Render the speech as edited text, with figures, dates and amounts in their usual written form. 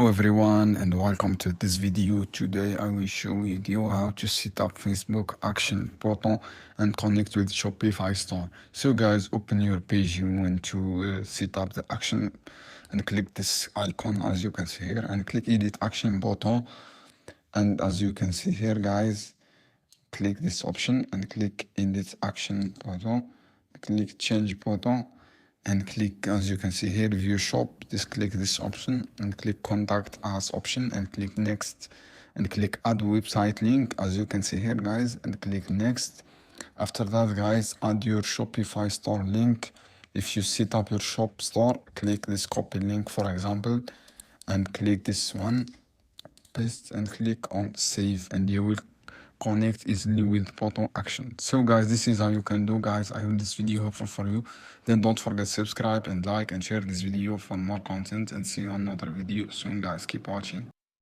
everyone and welcome to this video. Today I will show you how to set up Facebook action button and connect with Shopify store. So guys, open your page. You want to set up the action and click this icon as you can see here and click edit action button. And as you can see here guys, click this option and click edit action button, click change button and click, as you can see here, view shop. Just click this option and click contact us option and click next and click add website link, as you can see here guys, and click next. After that guys, add your Shopify store link. If you set up your shop store, click this copy link for example and click this one, paste and click on save, and you will connect easily with button action. So guys, this is how you can do guys. I hope this video helpful for you. Then don't forget to subscribe and like and share this video for more content, and see you on another video soon guys. Keep watching.